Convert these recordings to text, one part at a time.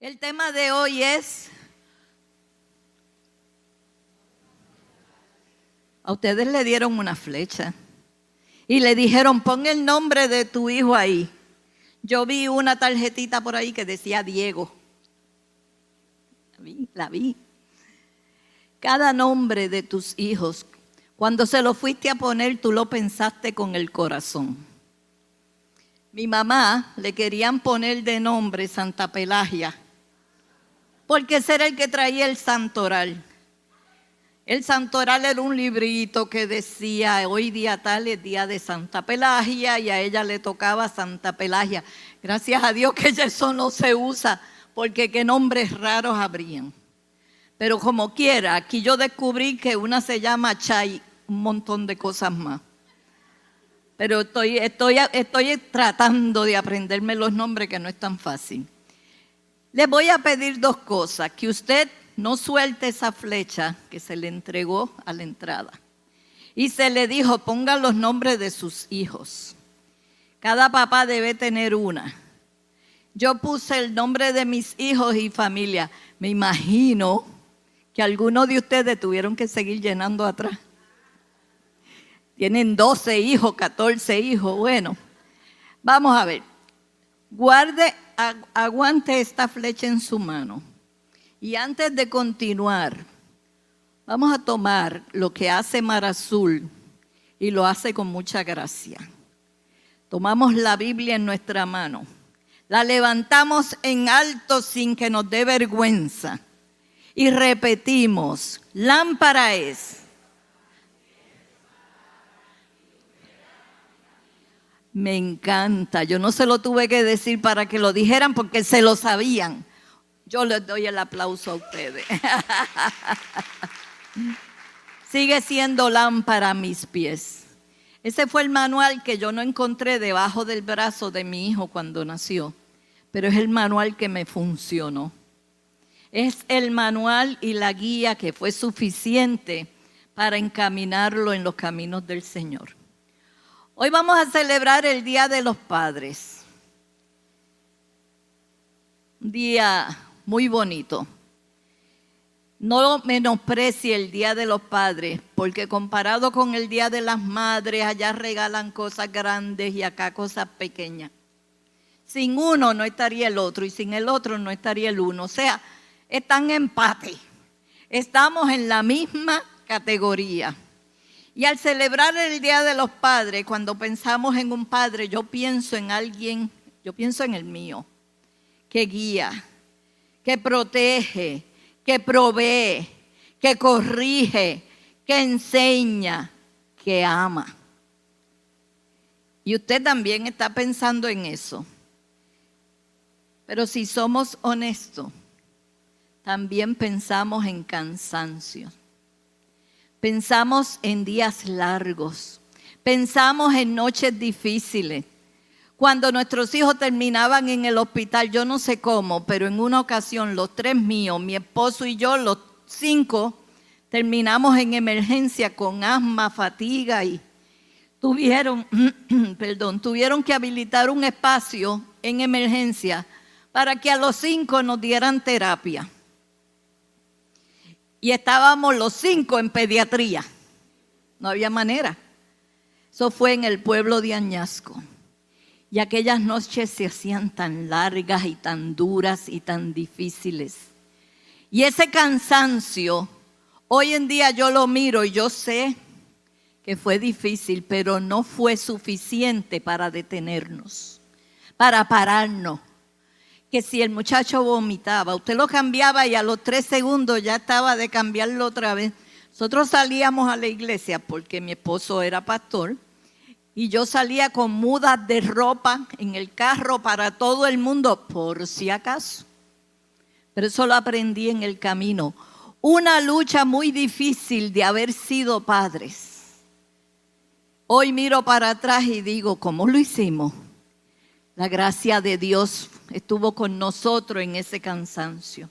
El tema de hoy es, a ustedes le dieron una flecha y le dijeron, pon el nombre de tu hijo ahí. Yo vi una tarjetita por ahí que decía Diego. La vi. Cada nombre de tus hijos, cuando se lo fuiste a poner, tú lo pensaste con el corazón. Mi mamá le querían poner de nombre Santa Pelagia, porque ese era el que traía el santoral. El santoral era un librito que decía, hoy día tal es día de Santa Pelagia, y a ella le tocaba Santa Pelagia. Gracias a Dios que eso no se usa, porque qué nombres raros habrían. Pero como quiera, aquí yo descubrí que una se llama Chay, un montón de cosas más. Pero estoy tratando de aprenderme los nombres, que no es tan fácil. Les voy a pedir dos cosas: que usted no suelte esa flecha que se le entregó a la entrada. Y se le dijo, ponga los nombres de sus hijos. Cada papá debe tener una. Yo puse el nombre de mis hijos y familia. Me imagino que algunos de ustedes tuvieron que seguir llenando atrás. Tienen 12 hijos, 14 hijos. Bueno, vamos a ver. Aguante esta flecha en su mano. Y antes de continuar, vamos a tomar lo que hace Mar Azul, y lo hace con mucha gracia. Tomamos la Biblia en nuestra mano, la levantamos en alto sin que nos dé vergüenza y repetimos: lámpara es. Me encanta, yo no se lo tuve que decir para que lo dijeran porque se lo sabían. Yo les doy el aplauso a ustedes. Sigue siendo lámpara a mis pies. Ese fue el manual que yo no encontré debajo del brazo de mi hijo cuando nació, pero es el manual que me funcionó. Es el manual y la guía que fue suficiente para encaminarlo en los caminos del Señor. Hoy vamos a celebrar el Día de los Padres. Un día muy bonito. No menosprecie el Día de los Padres, porque comparado con el Día de las Madres, allá regalan cosas grandes y acá cosas pequeñas. Sin uno no estaría el otro, y sin el otro no estaría el uno. O sea, están en empate. Estamos en la misma categoría. Y al celebrar el Día de los Padres, cuando pensamos en un padre, yo pienso en alguien, yo pienso en el mío, que guía, que protege, que provee, que corrige, que enseña, que ama. Y usted también está pensando en eso. Pero si somos honestos, también pensamos en cansancio. Pensamos en días largos. Pensamos en noches difíciles. Cuando nuestros hijos terminaban en el hospital, yo no sé cómo, pero en una ocasión los 3 míos, mi esposo y yo, los 5, terminamos en emergencia con asma, fatiga, y tuvieron que habilitar un espacio en emergencia para que a los 5 nos dieran terapia. Y estábamos los 5 en pediatría. No había manera. Eso fue en el pueblo de Añasco. Y aquellas noches se hacían tan largas y tan duras y tan difíciles. Y ese cansancio, hoy en día yo lo miro y yo sé que fue difícil, pero no fue suficiente para detenernos, para pararnos. Que si el muchacho vomitaba, usted lo cambiaba y a los 3 segundos ya estaba de cambiarlo otra vez. Nosotros salíamos a la iglesia porque mi esposo era pastor, y yo salía con mudas de ropa en el carro para todo el mundo, por si acaso. Pero eso lo aprendí en el camino. Una lucha muy difícil de haber sido padres. Hoy miro para atrás y digo, ¿cómo lo hicimos? La gracia de Dios estuvo con nosotros en ese cansancio.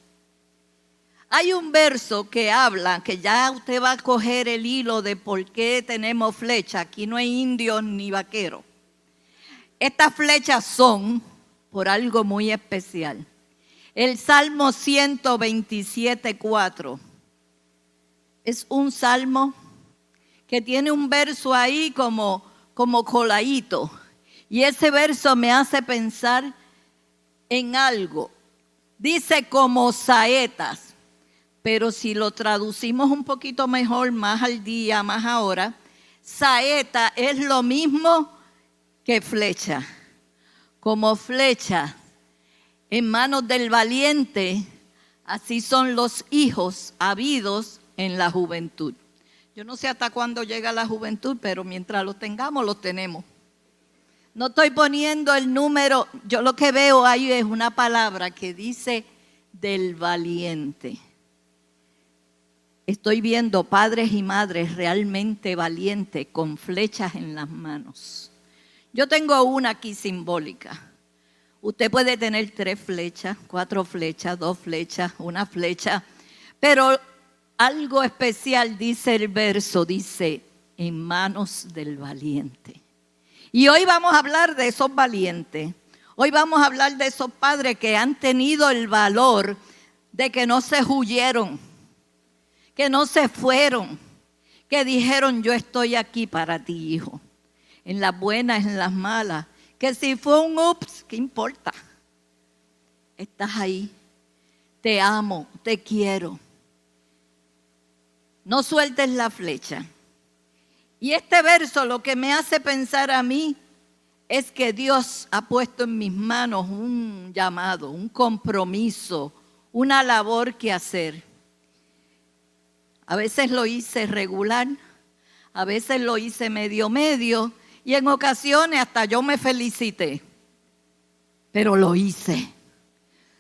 Hay un verso que habla, que ya usted va a coger el hilo de por qué tenemos flecha. Aquí no hay indios ni vaqueros. Estas flechas son por algo muy especial. El Salmo 127:4. Es un salmo que tiene un verso ahí como coladito. Y ese verso me hace pensar en algo. Dice como saetas, pero si lo traducimos un poquito mejor, más al día, más ahora, saeta es lo mismo que flecha. Como flecha en manos del valiente, así son los hijos habidos en la juventud. Yo no sé hasta cuándo llega la juventud, pero mientras lo tengamos, lo tenemos. No estoy poniendo el número, yo lo que veo ahí es una palabra que dice del valiente. Estoy viendo padres y madres realmente valientes con flechas en las manos. Yo tengo una aquí simbólica. Usted puede tener 3 flechas, 4 flechas, 2 flechas, 1 flecha, pero algo especial dice el verso, dice, en manos del valiente. Y hoy vamos a hablar de esos valientes. Hoy vamos a hablar de esos padres que han tenido el valor de que no se huyeron, que no se fueron, que dijeron, yo estoy aquí para ti, hijo. En las buenas, en las malas. Que si fue un ups, ¿qué importa? Estás ahí. Te amo, te quiero. No sueltes la flecha. Y este verso lo que me hace pensar a mí es que Dios ha puesto en mis manos un llamado, un compromiso, una labor que hacer. A veces lo hice regular, a veces lo hice medio, y en ocasiones hasta yo me felicité. Pero lo hice.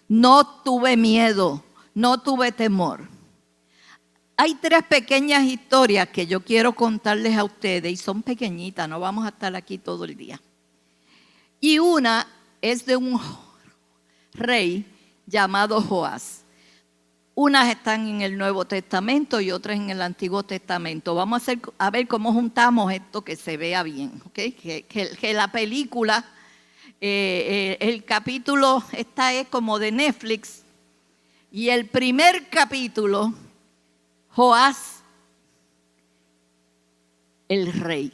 No tuve miedo, no tuve temor. Hay 3 pequeñas historias que yo quiero contarles a ustedes y son pequeñitas, no vamos a estar aquí todo el día. Y una es de un rey llamado Joás. Unas están en el Nuevo Testamento y otras en el Antiguo Testamento. Vamos a ver cómo juntamos esto que se vea bien, ¿okay? Que la película, el capítulo, esta es como de Netflix, y el primer capítulo, Joás, el rey.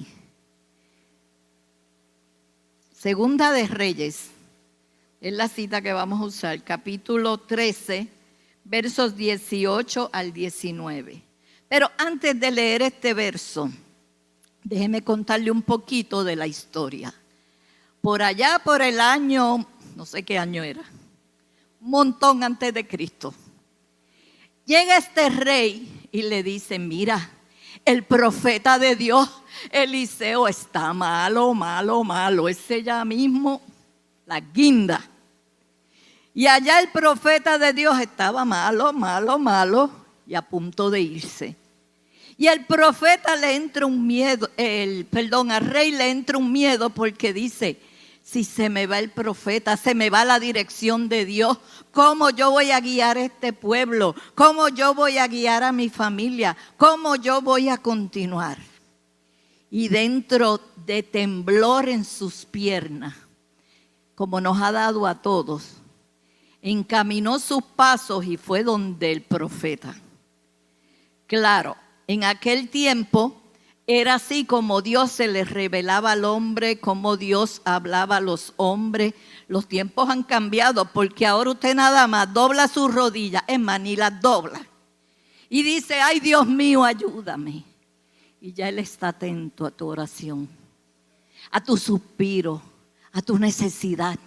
Segunda de Reyes, es la cita que vamos a usar, capítulo 13, versos 18 al 19. Pero antes de leer este verso, déjeme contarle un poquito de la historia. Por allá, por el año, no sé qué año era, un montón antes de Cristo, llega este rey y le dice, mira, el profeta de Dios, Eliseo, está malo, ese ya mismo, la guinda. Y allá el profeta de Dios estaba malo y a punto de irse. Y al profeta le entra un miedo, al rey le entra un miedo porque dice, si se me va el profeta, se me va la dirección de Dios, ¿cómo yo voy a guiar a este pueblo? ¿Cómo yo voy a guiar a mi familia? ¿Cómo yo voy a continuar? Y dentro de temblor en sus piernas, como nos ha dado a todos, encaminó sus pasos y fue donde el profeta. Claro, en aquel tiempo era así como Dios se les revelaba al hombre, como Dios hablaba a los hombres. Los tiempos han cambiado porque ahora usted nada más dobla sus rodillas, es más, ni las dobla. Y dice, ay Dios mío, ayúdame. Y ya Él está atento a tu oración, a tu suspiro, a tu necesidad.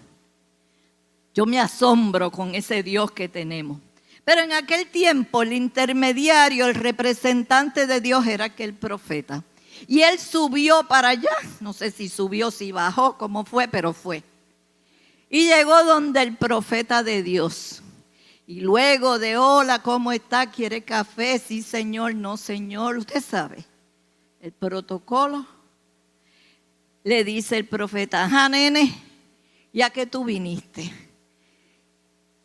Yo me asombro con ese Dios que tenemos. Pero en aquel tiempo el intermediario, el representante de Dios era aquel profeta. Y él subió para allá, no sé si subió, si bajó, cómo fue, pero fue. Y llegó donde el profeta de Dios. Y luego de hola, ¿cómo está? ¿Quiere café? Sí, señor, no, señor. Usted sabe, el protocolo. Le dice el profeta, ajá, nene, ¿ya que tú viniste?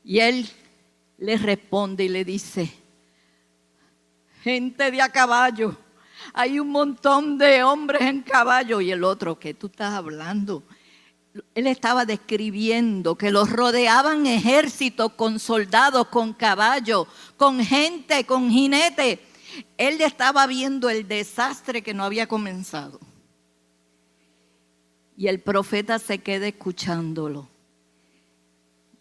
Y él le responde y le dice, gente de a caballo, hay un montón de hombres en caballo. Y el otro, ¿qué tú estás hablando? él estaba describiendo que los rodeaban ejércitos con soldados, con caballos, con gente, con jinetes. Él estaba viendo el desastre que no había comenzado. Y el profeta se queda escuchándolo.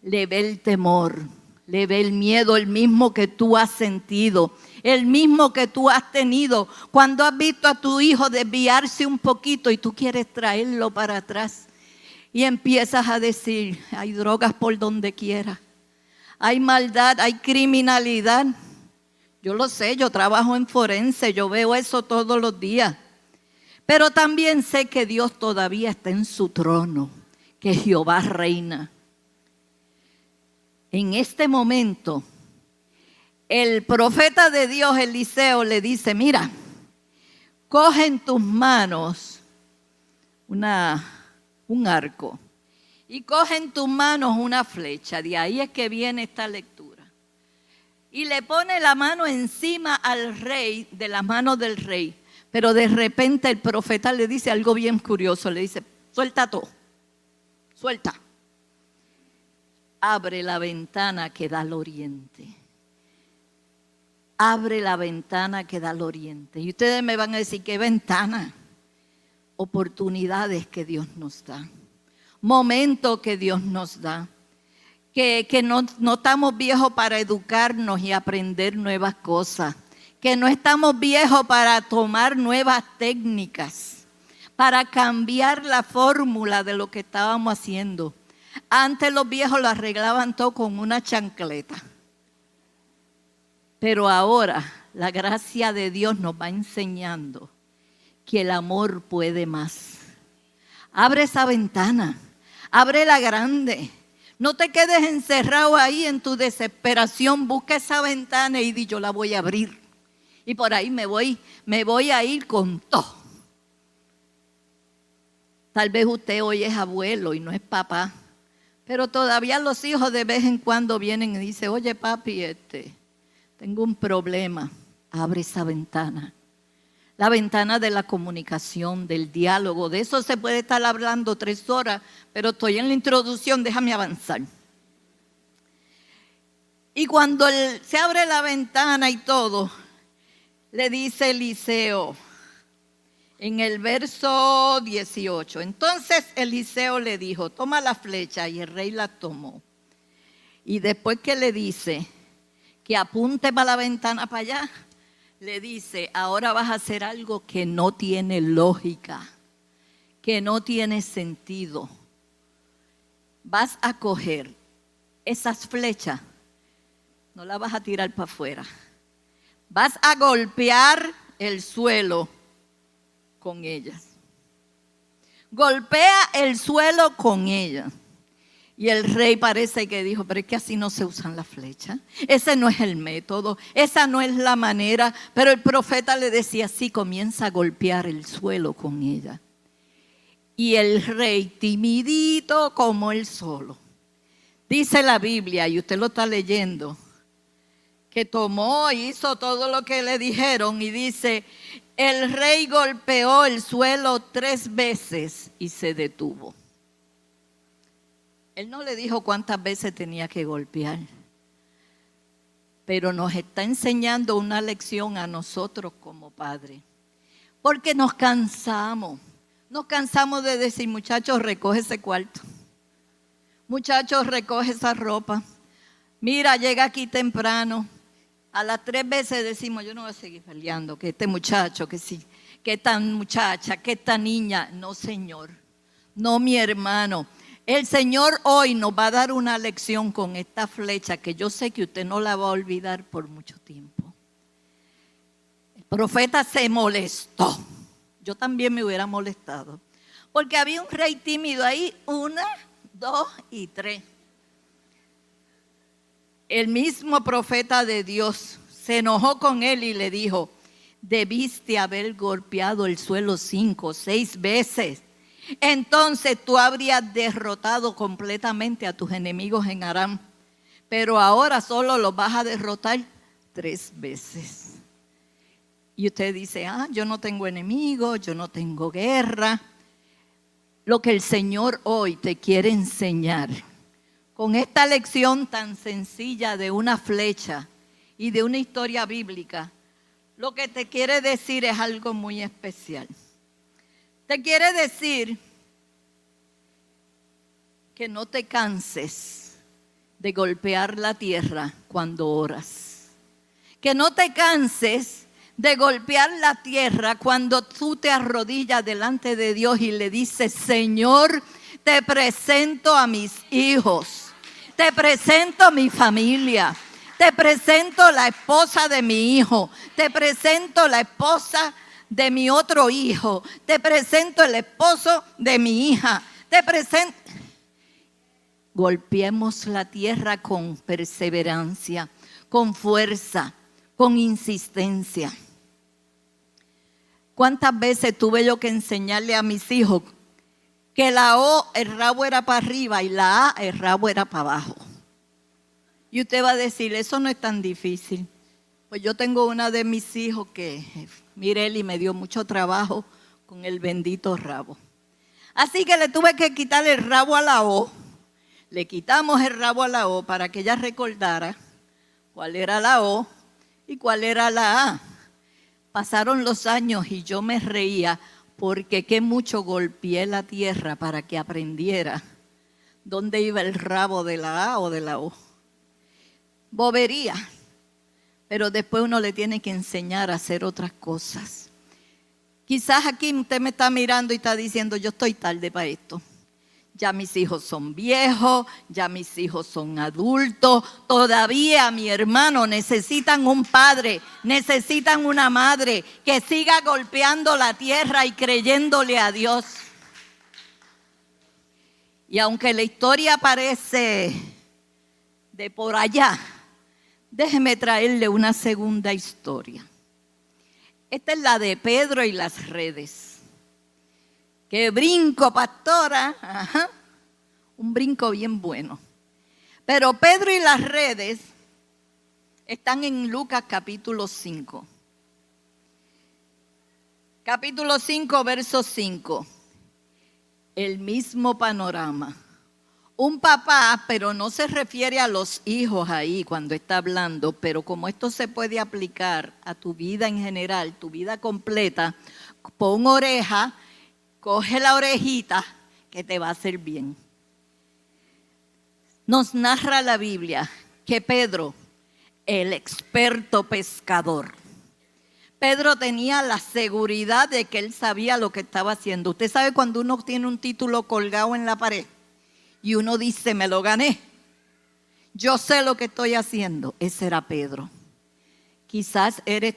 Le ve el temor, le ve el miedo, el mismo que tú has sentido, el mismo que tú has tenido cuando has visto a tu hijo desviarse un poquito y tú quieres traerlo para atrás. Y empiezas a decir, hay drogas por donde quiera, hay maldad, hay criminalidad. Yo lo sé, yo trabajo en forense, yo veo eso todos los días. Pero también sé que Dios todavía está en su trono, que Jehová reina. En este momento, el profeta de Dios, Eliseo, le dice, mira, coge en tus manos un arco y coge en tus manos una flecha. De ahí es que viene esta lectura. Y le pone la mano encima al rey, de las manos del rey. Pero de repente el profeta le dice algo bien curioso. Le dice, suelta todo, suelta. Abre la ventana que da al oriente. Abre la ventana que da al oriente. Y ustedes me van a decir, ¿qué ventana? Oportunidades que Dios nos da. Momentos que Dios nos da. Que no estamos viejos para educarnos y aprender nuevas cosas. Que no estamos viejos para tomar nuevas técnicas. Para cambiar la fórmula de lo que estábamos haciendo. Antes los viejos lo arreglaban todo con una chancleta. Pero ahora la gracia de Dios nos va enseñando que el amor puede más. Abre esa ventana, ábrela grande. No te quedes encerrado ahí en tu desesperación. Busca esa ventana y di, yo la voy a abrir. Y por ahí me voy a ir con todo. Tal vez usted hoy es abuelo y no es papá. Pero todavía los hijos de vez en cuando vienen y dicen, oye papi, tengo un problema. Abre esa ventana. La ventana de la comunicación, del diálogo. De eso se puede estar hablando 3 horas, pero estoy en la introducción, déjame avanzar. Y cuando se abre la ventana y todo, le dice Eliseo, en el verso 18, entonces Eliseo le dijo, toma la flecha, y el rey la tomó. Y después que le dice que apunte para la ventana para allá, le dice, ahora vas a hacer algo que no tiene lógica, que no tiene sentido. Vas a coger esas flechas, no las vas a tirar para afuera. Vas a golpear el suelo con ellas. Golpea el suelo con ellas. Y el rey parece que dijo, pero es que así no se usan las flechas. Ese no es el método, esa no es la manera. Pero el profeta le decía, sí, comienza a golpear el suelo con ella. Y el rey, timidito como él solo, dice la Biblia, y usted lo está leyendo, que tomó e hizo todo lo que le dijeron. Y dice, el rey golpeó el suelo 3 veces y se detuvo. Él no le dijo cuántas veces tenía que golpear, pero nos está enseñando una lección a nosotros como padres, porque nos cansamos de decir, muchachos, recoge ese cuarto, muchachos, recoge esa ropa, mira, llega aquí temprano. A las 3 veces decimos, yo no voy a seguir peleando, que este muchacho, que sí, que esta muchacha, que esta niña. No, Señor, no, mi hermano. El Señor hoy nos va a dar una lección con esta flecha que yo sé que usted no la va a olvidar por mucho tiempo. El profeta se molestó. Yo también me hubiera molestado. Porque había un rey tímido ahí, 1, 2 y 3. El mismo profeta de Dios se enojó con él y le dijo, debiste haber golpeado el suelo 5 o 6 veces. Entonces tú habrías derrotado completamente a tus enemigos en Aram. Pero ahora solo los vas a derrotar 3 veces. Y usted dice, yo no tengo enemigos, yo no tengo guerra. lo que el Señor hoy te quiere enseñar. Con esta lección tan sencilla de una flecha y de una historia bíblica, lo que te quiere decir es algo muy especial. Te quiere decir que no te canses de golpear la tierra cuando oras. Que no te canses de golpear la tierra cuando tú te arrodillas delante de Dios y le dices: Señor, te presento a mis hijos, te presento a mi familia, te presento la esposa de mi hijo, te presento la esposa de mi otro hijo, te presento el esposo de mi hija, te presento. Golpeemos la tierra con perseverancia, con fuerza, con insistencia. ¿Cuántas veces tuve yo que enseñarle a mis hijos que la O, el rabo era para arriba, y la A, el rabo era para abajo? Y usted va a decir, eso no es tan difícil. Pues yo tengo una de mis hijos que, Mireli, me dio mucho trabajo con el bendito rabo. Así que le tuve que quitar el rabo a la O. Le quitamos el rabo a la O para que ella recordara cuál era la O y cuál era la A. Pasaron los años y yo me reía porque qué mucho golpeé la tierra para que aprendiera dónde iba el rabo de la A o de la O. Bobería, pero después uno le tiene que enseñar a hacer otras cosas. Quizás aquí usted me está mirando y está diciendo, yo estoy tarde para esto. Ya mis hijos son viejos, ya mis hijos son adultos, todavía mi hermano necesitan un padre, necesitan una madre que siga golpeando la tierra y creyéndole a Dios. Y aunque la historia parece de por allá, déjeme traerle una segunda historia. Esta es la de Pedro y las redes. ¡Qué brinco, pastora! Ajá. Un brinco bien bueno. Pero Pedro y las redes están en Lucas capítulo 5. Capítulo 5, verso 5. El mismo panorama. Un papá, pero no se refiere a los hijos ahí cuando está hablando, pero como esto se puede aplicar a tu vida en general, tu vida completa, pon oreja. Coge la orejita que te va a hacer bien. Nos narra la Biblia que Pedro, el experto pescador, Pedro tenía la seguridad de que él sabía lo que estaba haciendo. Usted sabe cuando uno tiene un título colgado en la pared y uno dice, me lo gané. Yo sé lo que estoy haciendo. Ese era Pedro. Quizás es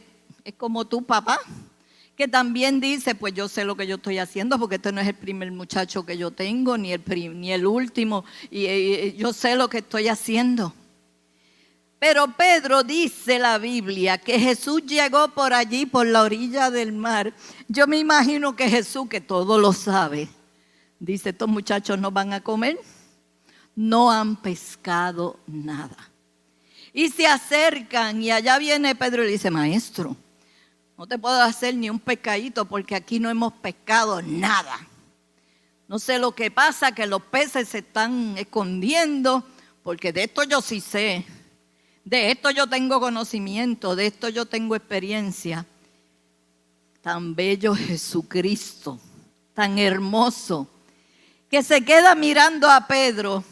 como tu papá, que también dice, pues yo sé lo que yo estoy haciendo, porque este no es el primer muchacho que yo tengo, ni el último, y yo sé lo que estoy haciendo. Pero Pedro, dice la Biblia, que Jesús llegó por allí, por la orilla del mar. Yo me imagino que Jesús, que todo lo sabe, dice, estos muchachos no van a comer, no han pescado nada. Y se acercan, y allá viene Pedro y le dice, maestro, no te puedo hacer ni un pescadito porque aquí no hemos pescado nada. No sé lo que pasa, que los peces se están escondiendo, porque de esto yo sí sé. De esto yo tengo conocimiento, de esto yo tengo experiencia. Tan bello Jesucristo, tan hermoso, que se queda mirando a Pedro.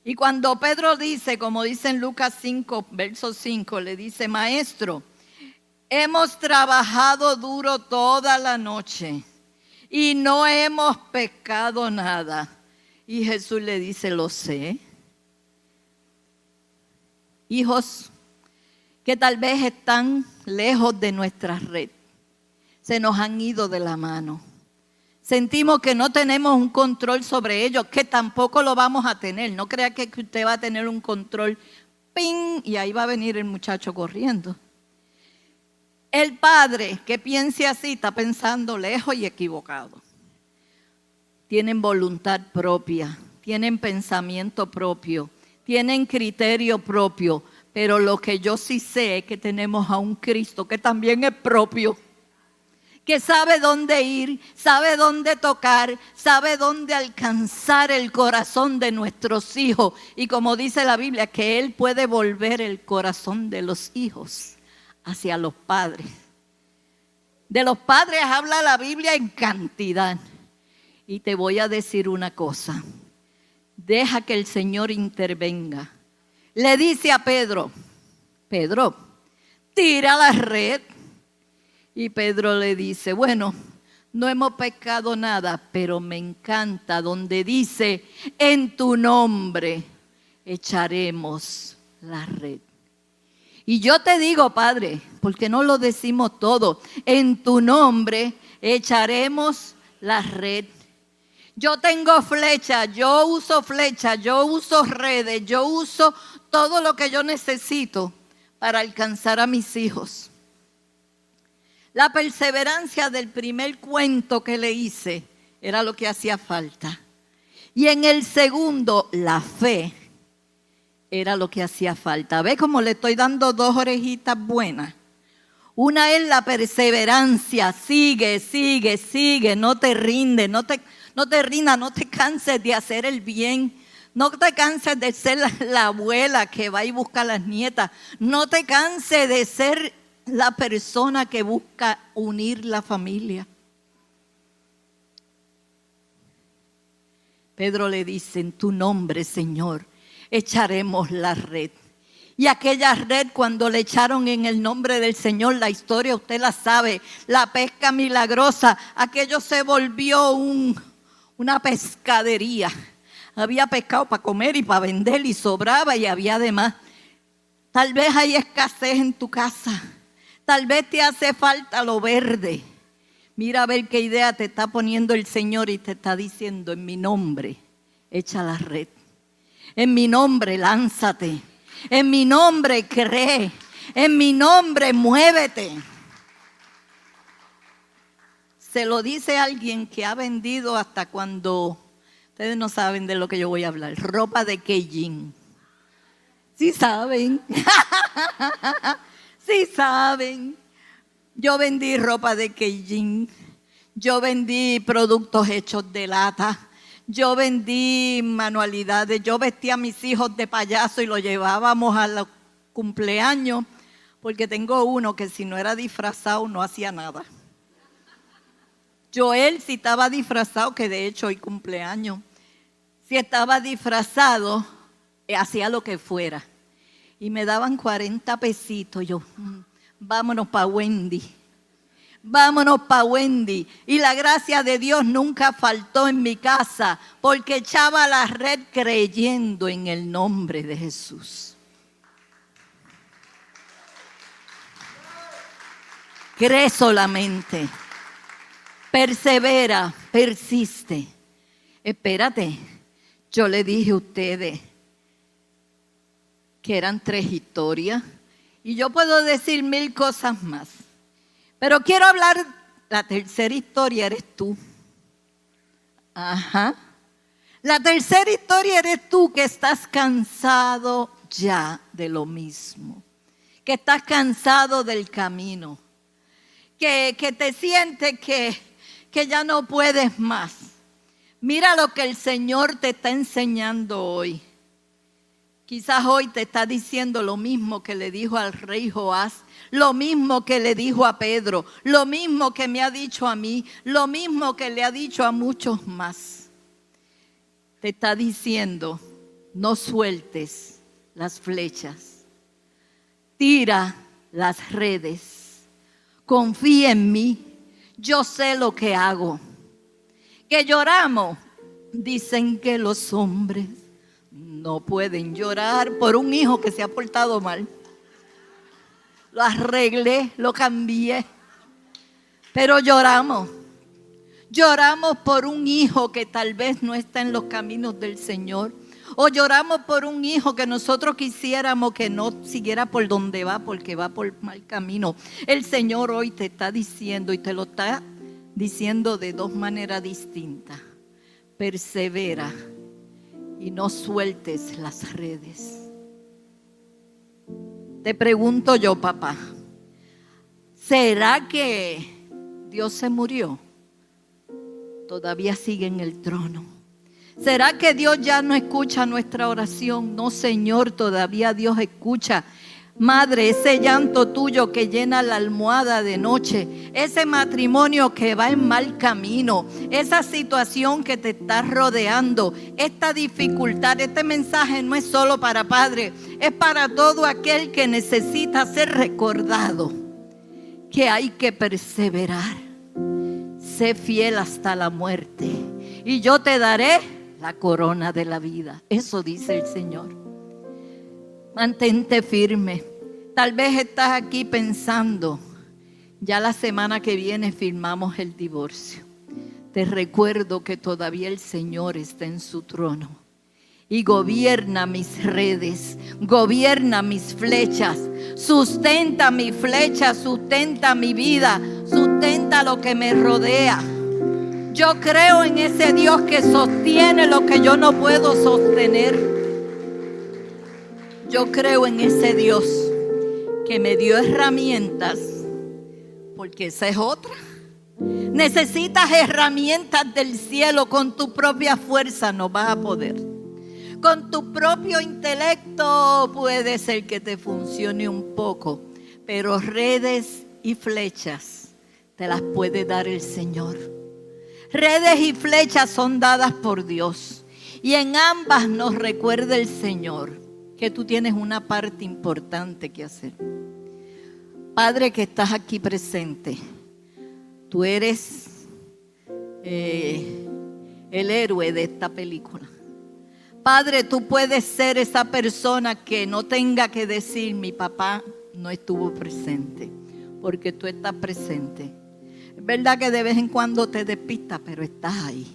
Y cuando Pedro dice, como dice en Lucas 5, verso 5, le dice, maestro, hemos trabajado duro toda la noche y no hemos pescado nada. Y Jesús le dice, lo sé. Hijos que tal vez están lejos de nuestra red, se nos han ido de la mano. Sentimos que no tenemos un control sobre ellos, que tampoco lo vamos a tener. No crea que usted va a tener un control, ¡ping! Y ahí va a venir el muchacho corriendo. El padre que piense así está pensando lejos y equivocado. Tienen voluntad propia, tienen pensamiento propio, tienen criterio propio, pero lo que yo sí sé es que tenemos a un Cristo que también es propio, que sabe dónde ir, sabe dónde tocar, sabe dónde alcanzar el corazón de nuestros hijos. Y como dice la Biblia, que Él puede volver el corazón de los hijos hacia los padres. De los padres habla la Biblia en cantidad. Y te voy a decir una cosa. Deja que el Señor intervenga. Le dice a Pedro, Pedro, tira la red. Y Pedro le dice, bueno, no hemos pescado nada, pero me encanta donde dice, en tu nombre echaremos la red. Y yo te digo, Padre, porque no lo decimos todo, en tu nombre echaremos la red. Yo tengo flecha, yo uso redes, yo uso todo lo que yo necesito para alcanzar a mis hijos. La perseverancia del primer cuento que le hice era lo que hacía falta. Y en el segundo, la fe era lo que hacía falta. ¿Ves cómo le estoy dando dos orejitas buenas? Una es la perseverancia. Sigue, no te rindes, no te rindas, no te canses de hacer el bien. No te canses de ser la abuela que va y busca a las nietas. No te canses de ser la persona que busca unir la familia. Pedro le dice, en tu nombre, Señor, echaremos la red. Y aquella red, cuando le echaron en el nombre del Señor, la historia usted la sabe, la pesca milagrosa, aquello se volvió una pescadería. Había pescado para comer y para vender y sobraba y había además. Tal vez hay escasez en tu casa. Tal vez te hace falta lo verde. Mira a ver qué idea te está poniendo el Señor y te está diciendo, en mi nombre, echa la red. En mi nombre, lánzate. En mi nombre, cree. En mi nombre, muévete. Se lo dice alguien que ha vendido hasta cuando, ustedes no saben de lo que yo voy a hablar, ropa de Keijin. ¿Sí saben? Sí saben. Yo vendí ropa de Keijin. Yo vendí productos hechos de lata. Yo vendí manualidades. Yo vestía a mis hijos de payaso y los llevábamos a los cumpleaños. Porque tengo uno que si no era disfrazado no hacía nada. Joel, si estaba disfrazado, que de hecho hoy cumpleaños, si estaba disfrazado, hacía lo que fuera. Y me daban 40 pesitos. Yo, vámonos para Wendy. Vámonos para Wendy. Y la gracia de Dios nunca faltó en mi casa, porque echaba la red creyendo en el nombre de Jesús. Cree solamente. Persevera, persiste. Espérate, yo le dije a ustedes que eran 3 historias y yo puedo decir 1000 cosas más, pero quiero hablar, la tercera historia eres tú. Ajá. La tercera historia eres tú, que estás cansado ya de lo mismo, que estás cansado del camino, que te sientes que ya no puedes más. Mira lo que el Señor te está enseñando hoy. Quizás hoy te está diciendo lo mismo que le dijo al rey Joás, lo mismo que le dijo a Pedro, lo mismo que me ha dicho a mí, lo mismo que le ha dicho a muchos más. Te está diciendo, no sueltes las flechas, tira las redes, confía en mí, yo sé lo que hago. Que lloramos, dicen que los hombres no pueden llorar por un hijo que se ha portado mal. Lo arreglé, lo cambié, pero lloramos. Lloramos por un hijo que tal vez no está en los caminos del Señor. O lloramos por un hijo que nosotros quisiéramos que no siguiera por donde va, porque va por mal camino. El Señor hoy te está diciendo, y te lo está diciendo de 2 maneras distintas. Persevera y no sueltes las redes. Te pregunto yo, papá, ¿será que Dios se murió. Todavía sigue en el trono. ¿Será que Dios ya no escucha nuestra oración? No, Señor, todavía Dios escucha. Madre, ese llanto tuyo que llena la almohada de noche, ese matrimonio que va en mal camino, esa situación que te está rodeando, esta dificultad, este mensaje no es solo para padres, es para todo aquel que necesita ser recordado, que hay que perseverar. Sé fiel hasta la muerte y yo te daré la corona de la vida. Eso dice el Señor. Mantente firme. Tal vez estás aquí pensando, ya la semana que viene firmamos el divorcio. Te recuerdo que todavía el Señor está en su trono y gobierna mis redes, gobierna mis flechas, sustenta mi flecha, sustenta mi vida, sustenta lo que me rodea. Yo creo en ese Dios que sostiene lo que yo no puedo sostener. Yo creo en ese Dios que me dio herramientas, porque esa es otra. Necesitas herramientas del cielo. Con tu propia fuerza no vas a poder. Con tu propio intelecto puede ser que te funcione un poco, pero redes y flechas te las puede dar el Señor. Redes y flechas son dadas por Dios, y en ambas nos recuerda el Señor que tú tienes una parte importante que hacer. Padre que estás aquí presente, tú eres el héroe de esta película. Padre, tú puedes ser esa persona que no tenga que decir mi papá no estuvo presente, porque tú estás presente. Es verdad que de vez en cuando te despistas, pero estás ahí.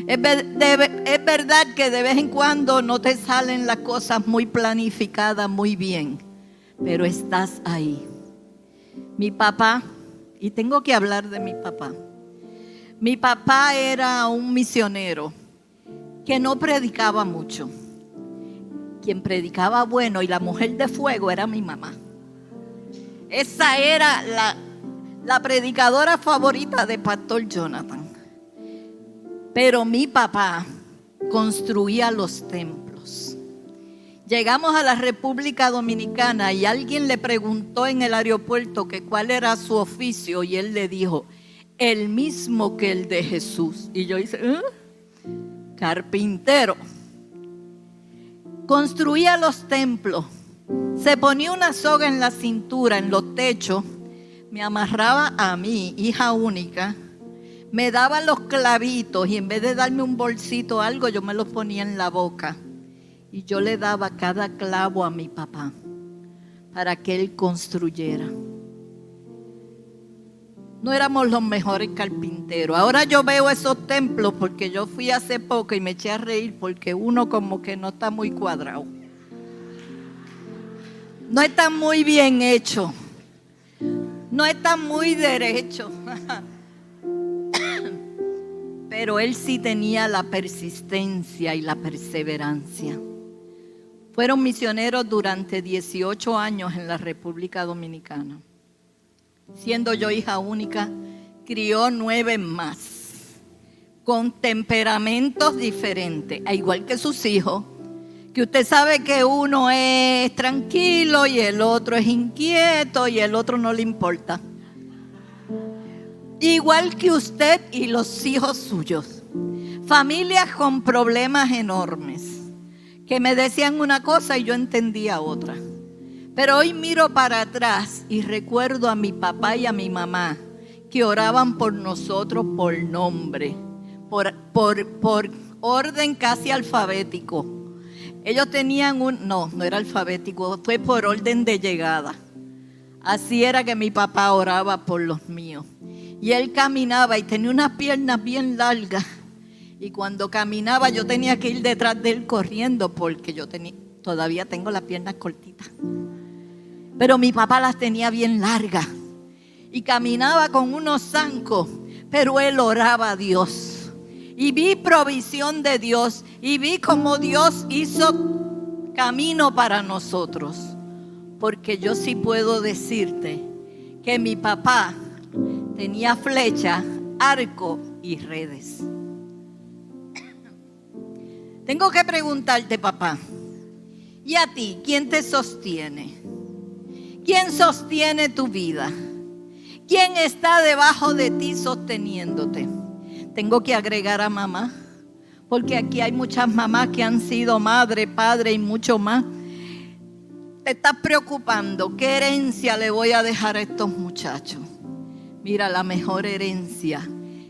Es verdad que de vez en cuando no te salen las cosas muy planificadas, muy bien, pero estás ahí. Mi papá, y tengo que hablar de mi papá. Mi papá era un misionero que no predicaba mucho. Quien predicaba bueno y la mujer de fuego era mi mamá. Esa era la predicadora favorita de Pastor Jonathan. Pero mi papá construía los templos. Llegamos a la República Dominicana y alguien le preguntó en el aeropuerto que cuál era su oficio y él le dijo, el mismo que el de Jesús. Y yo hice, carpintero. Construía los templos. Se ponía una soga en la cintura, en los techos. Me amarraba a mí, hija única. Me daba los clavitos y en vez de darme un bolsito o algo, yo me los ponía en la boca. Y yo le daba cada clavo a mi papá para que él construyera. No éramos los mejores carpinteros. Ahora yo veo esos templos porque yo fui hace poco y me eché a reír porque uno como que no está muy cuadrado. No está muy bien hecho. No está muy derecho. Pero él sí tenía la persistencia y la perseverancia. Fueron misioneros durante 18 años en la República Dominicana. Siendo yo hija única, crió 9 más, con temperamentos diferentes, igual que sus hijos, que usted sabe que uno es tranquilo y el otro es inquieto y el otro no le importa. Igual que usted y los hijos suyos. Familias con problemas enormes, que me decían una cosa y yo entendía otra. Pero hoy miro para atrás y recuerdo a mi papá y a mi mamá que oraban por nosotros por nombre, por orden casi alfabético. Ellos tenían no era alfabético, fue por orden de llegada. Así era que mi papá oraba por los míos. Y él caminaba y tenía unas piernas bien largas. Y cuando caminaba yo tenía que ir detrás de él corriendo porque yo todavía tengo las piernas cortitas. Pero mi papá las tenía bien largas. Y caminaba con unos zancos, pero él oraba a Dios. Y vi provisión de Dios. Y vi cómo Dios hizo camino para nosotros. Porque yo sí puedo decirte que mi papá tenía flecha, arco y redes. Tengo que preguntarte, papá, ¿y a ti quién te sostiene? ¿Quién sostiene tu vida? ¿Quién está debajo de ti sosteniéndote? Tengo que agregar a mamá, porque aquí hay muchas mamás que han sido madre, padre y mucho más. Te estás preocupando, ¿qué herencia le voy a dejar a estos muchachos? Mira, la mejor herencia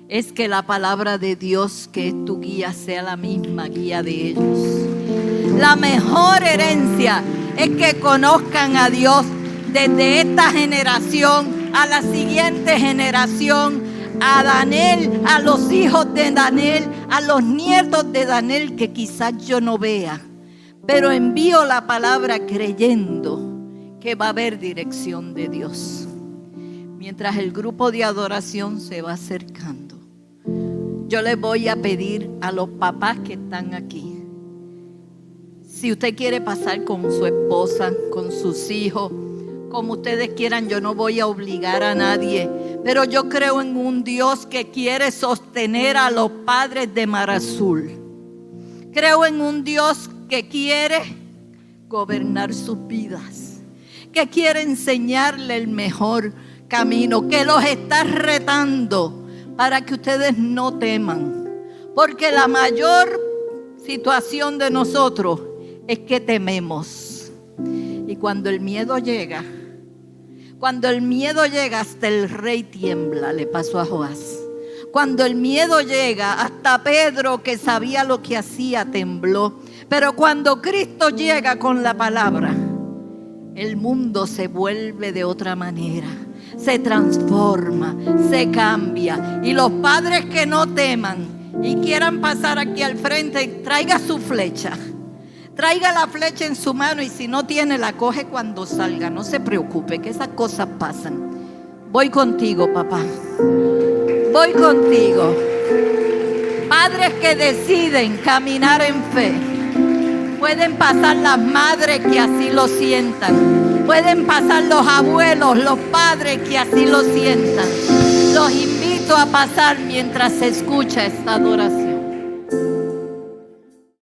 es que la palabra de Dios, que es tu guía, sea la misma guía de ellos. La mejor herencia es que conozcan a Dios desde esta generación a la siguiente generación, a Daniel, a los hijos de Daniel, a los nietos de Daniel que quizás yo no vea, pero envío la palabra creyendo que va a haber dirección de Dios. Mientras el grupo de adoración se va acercando, yo les voy a pedir a los papás que están aquí, si usted quiere pasar con su esposa, con sus hijos, como ustedes quieran, yo no voy a obligar a nadie, pero yo creo en un Dios que quiere sostener a los padres de Mar Azul. Creo en un Dios que quiere gobernar sus vidas, que quiere enseñarle el mejor camino, que los está retando para que ustedes no teman, porque la mayor situación de nosotros es que tememos. Y cuando el miedo llega, hasta el rey tiembla, le pasó a Joás. Cuando el miedo llega, hasta Pedro, que sabía lo que hacía, tembló. Pero cuando Cristo llega con la palabra, el mundo se vuelve de otra manera, se transforma, se cambia. Y los padres que no teman y quieran pasar aquí al frente, traiga su flecha. Traiga la flecha en su mano, y si no tiene, la coge cuando salga. No se preocupe, que esas cosas pasan. Voy contigo, papá. Voy contigo. Padres que deciden caminar en fe. Pueden pasar las madres que así lo sientan. Pueden pasar los abuelos, los padres que así lo sientan. Los invito a pasar mientras se escucha esta adoración.